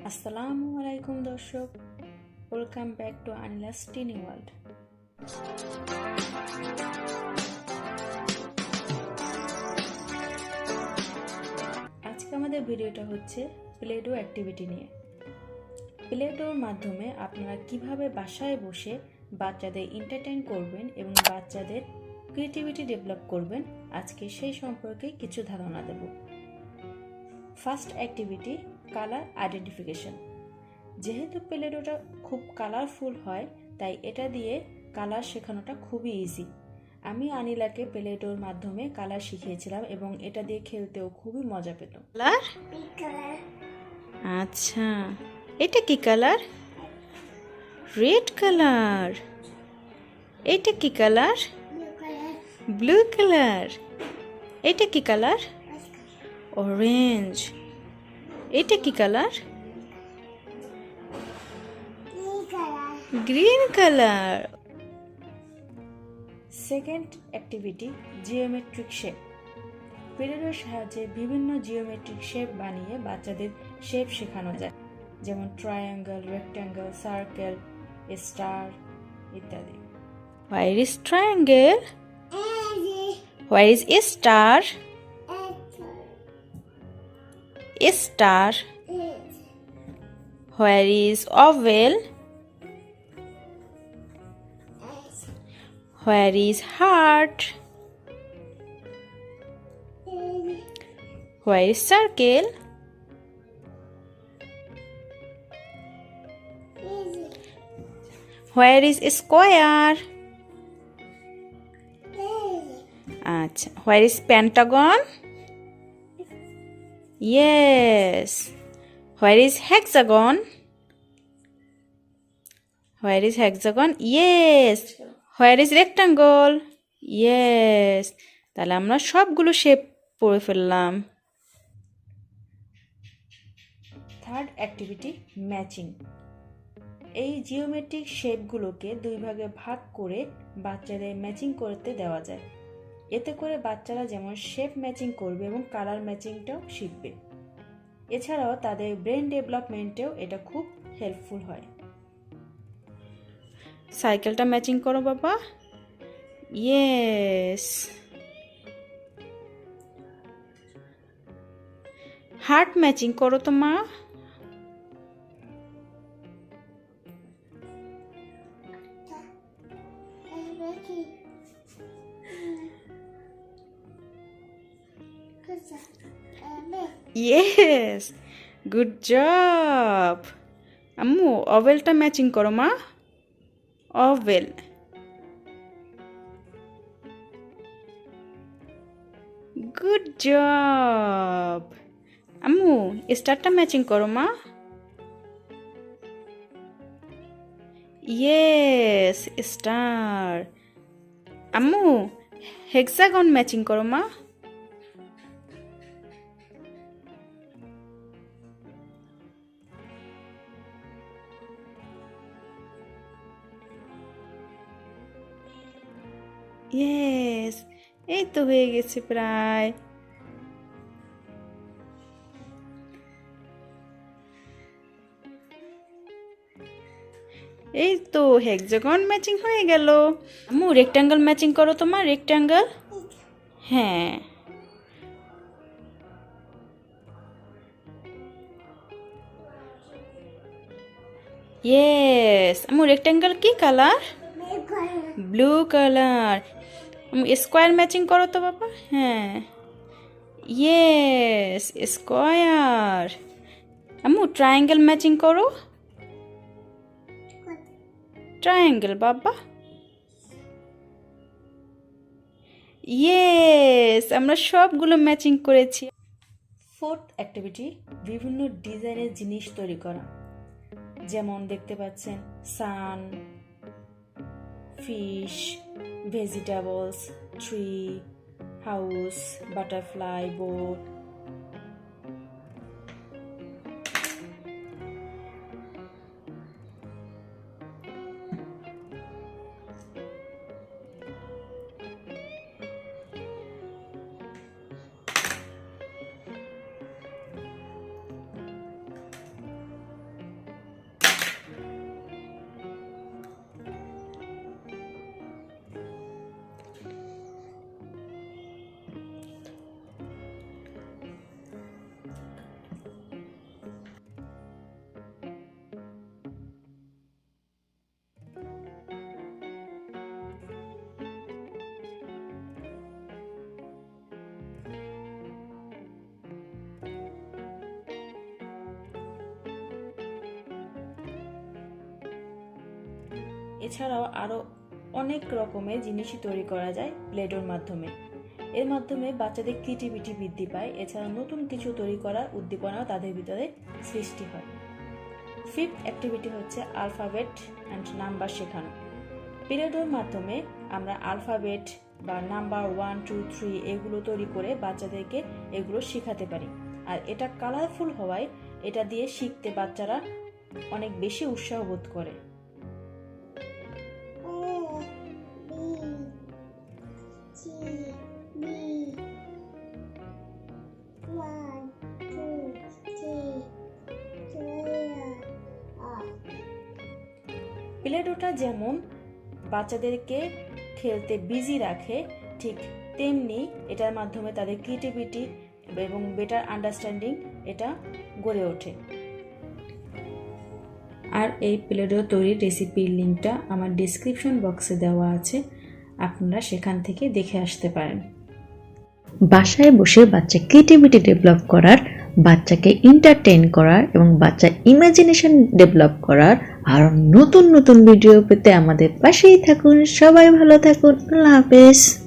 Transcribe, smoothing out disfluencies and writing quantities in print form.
আসসালামু আলাইকুম দর্শক, welcome back to Anila's tiny world. আজকে আমাদের ভিডিওটা হচ্ছে প্লে-ডো অ্যাক্টিভিটি নিয়ে। প্লে-ডোর মাধ্যমে আপনারা কিভাবে বাসায় বসে বাচ্চাদের এন্টারটেইন করবেন এবং বাচ্চাদের ক্রিয়েটিভিটি ডেভেলপ করবেন, আজকে সেই সম্পর্কে কিছু ধারণা দেব। First activity, colour identification. যেহেতু প্লে-ডোটা খুব কালারফুল হয়, তাই এটা দিয়ে কালার শেখানোটা খুবই ইজি। আমি আনিলাকে প্লে-ডোর মাধ্যমে কালার শিখিয়েছিলাম এবং এটা দিয়ে খেলতেও খুবই মজা পেত। কালার? আচ্ছা, এটা কি কালার? Red colour. এটা কি কালার? Blue colour. এটা কি কালার? অরেঞ্জ। এটা কি colour? Green colour. Second activity, geometric shape. প্লে-ডোর সাহায্যে বিভিন্ন জিওমেট্রিক শেপ বানিয়ে বাচ্চাদের শেপ শেখানো যায়, যেমন ট্রায়াঙ্গেল, রেক্ট্যাঙ্গেল, সার্কেল, স্টার ইত্যাদি। Where is triangle? Where is a star? A star. Where is oval? Where is heart? Where is circle? Where is square? আচ্ছা, where is pentagon? Yes. Where is hexagon? Where is hexagon? Yes. Where is rectangle? Yes. তাহলে আমরা সবগুলো shape পড়ে ফেললাম। Third activity, matching. এই geometric শেপগুলোকে দুই ভাগে ভাগ করে বাচ্চাদের ম্যাচিং করতে দেওয়া যায়। এতে করে বাচ্চারা যেমন শেপ ম্যাচিং করবে এবং কালার ম্যাচিংটাও শিখবে। এছাড়াও তাদের ব্রেন ডেভেলপমেন্টেও এটা খুব হেল্পফুল হয়। সাইকেলটা ম্যাচিং করো বাবা। ইয়েস। হার্ট ম্যাচিং করো তো মা। Yes, good job. আম্মু, ওভেলটা ম্যাচিং করো মা। ওভেল। Good job. আম্মু, স্টারটা ম্যাচিং করো মা। Yes, star. আম্মু, হেক্সাগন ম্যাচিং করো মা। ইয়েস, এই তো হয়ে গেছে প্রায়। এই তো হেক্সাগন ম্যাচিং হয়ে গেল। আম্মু, রেক্ট্যাঙ্গেল ম্যাচিং করো তোমার। রেক্ট্যাঙ্গেল। হ্যাঁ। ইয়েস। আম্মু, রেক্ট্যাঙ্গেল কি colour? Blue colour. Square matching করো তো বাবা। হ্যাঁ। Yes, square. আম্মু, ট্রায়াঙ্গেল ম্যাচিং করো। ট্রায়াঙ্গেল বাবা। ইয়েস, আমরা সবগুলো ম্যাচিং করেছি। ফোর্থ অ্যাক্টিভিটি, বিভিন্ন ডিজাইনের জিনিস তৈরি করা। যেমন দেখতে পাচ্ছেন sun, fish, vegetables, tree, house, butterfly, boat. এছাড়াও আরও অনেক রকমের জিনিসই তৈরি করা যায় প্লে-ডোর মাধ্যমে। এর মাধ্যমে বাচ্চাদের ক্রিয়েটিভিটি বৃদ্ধি পায়, এছাড়া নতুন কিছু তৈরি করার উদ্দীপনাও তাদের ভিতরে সৃষ্টি হয়। ফিফথ অ্যাক্টিভিটি হচ্ছে আলফাবেট অ্যান্ড নাম্বার শেখানো। প্লে-ডোর মাধ্যমে আমরা আলফাবেট বা নাম্বার 1, 2, 3 এগুলো তৈরি করে বাচ্চাদেরকে এগুলো শেখাতে পারি। আর এটা কালারফুল হওয়ায় এটা দিয়ে শিখতে বাচ্চারা অনেক বেশি উৎসাহ বোধ করে। প্লে-ডোটা যেমন বাচ্চাদেরকে খেলতে বিজি রাখে, ঠিক তেমনি এটার মাধ্যমে তাদের ক্রিয়েটিভিটি এবং বেটার আন্ডারস্ট্যান্ডিং এটা গড়ে ওঠে। আর এই প্লে-ডো তৈরির রেসিপির লিঙ্কটা আমার ডেসক্রিপশন বক্সে দেওয়া আছে, আপনারা সেখান থেকে দেখে আসতে পারেন। বাসায় বসে বাচ্চা ক্রিয়েটিভিটি ডেভেলপ করার, বাচ্চাকে এন্টারটেইন করার এবং বাচ্চার ইমাজিনেশন ডেভেলপ করার আরো নতুন নতুন ভিডিও পেতে আমাদের পাশেই থাকুন। সবাই ভালো থাকুন। আল্লাহ হাফেজ।